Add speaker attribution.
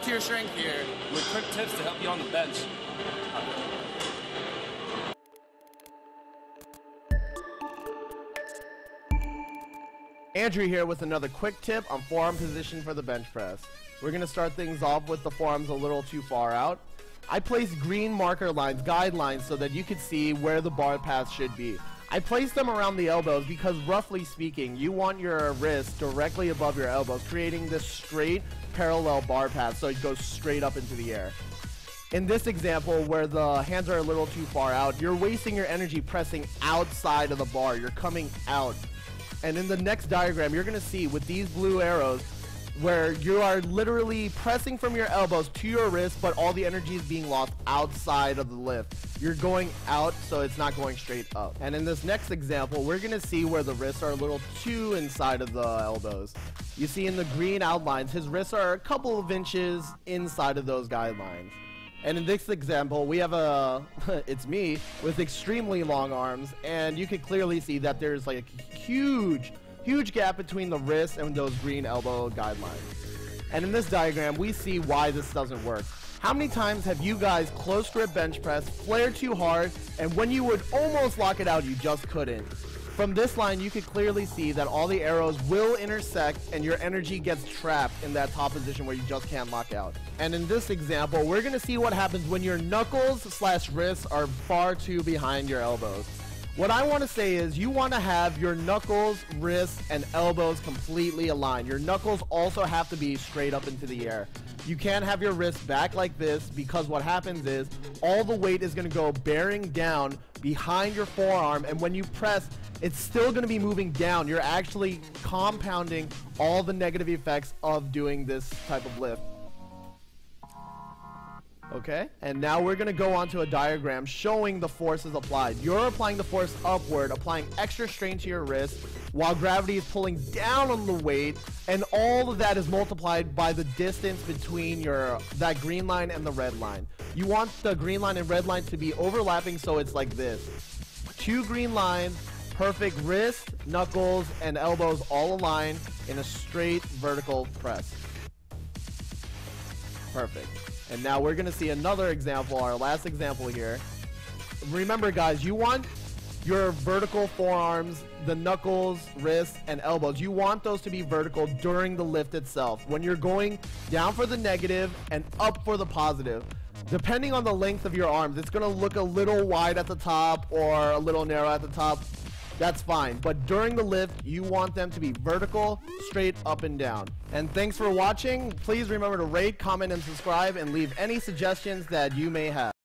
Speaker 1: Tier strength here with quick tips to help you on the bench.
Speaker 2: Andrew here with another quick tip on forearm position for the bench press. We're going to start things off with the forearms a little too far out. I placed green marker lines, guidelines, so that you could see where the bar path should be. I placed them around the elbows because, roughly speaking, you want your wrist directly above your elbows, creating this straight parallel bar path so it goes straight up into the air. In this example, where the hands are a little too far out, you're wasting your energy pressing outside of the bar. You're coming out. And in the next diagram, you're going to see with these blue arrows where you are literally pressing from your elbows to your wrist, but all the energy is being lost outside of the lift. You're going out, so it's not going straight up. And in this next example, we're going to see where the wrists are a little too inside of the elbows. You see in the green outlines, his wrists are a couple of inches inside of those guidelines. And in this example, we have it's me, with extremely long arms, and you can clearly see that there's like a huge gap between the wrist and those green elbow guidelines. And in this diagram, we see why this doesn't work. How many times have you guys close grip bench press, flared too hard, and when you would almost lock it out, you just couldn't? From this line, you can clearly see that all the arrows will intersect and your energy gets trapped in that top position where you just can't lock out. And in this example, we're going to see what happens when your knuckles/wrists are far too behind your elbows. What I want to say is you want to have your knuckles, wrists, and elbows completely aligned. Your knuckles also have to be straight up into the air. You can't have your wrists back like this, because what happens is all the weight is going to go bearing down behind your forearm, and when you press, it's still going to be moving down. You're actually compounding all the negative effects of doing this type of lift. Okay, and now we're going to go on to a diagram showing the forces applied. You're applying the force upward, applying extra strain to your wrist, while gravity is pulling down on the weight, and all of that is multiplied by the distance between that green line and the red line. You want the green line and red line to be overlapping, so it's like this. Two green lines, perfect wrist, knuckles, and elbows all aligned in a straight vertical press. Perfect. And now we're going to see another example, our last example here. Remember, guys, you want your vertical forearms, the knuckles, wrists, and elbows. You want those to be vertical during the lift itself. When you're going down for the negative and up for the positive, depending on the length of your arms, it's going to look a little wide at the top or a little narrow at the top. That's fine, but during the lift, you want them to be vertical, straight up and down. And thanks for watching. Please remember to rate, comment, and subscribe, and leave any suggestions that you may have.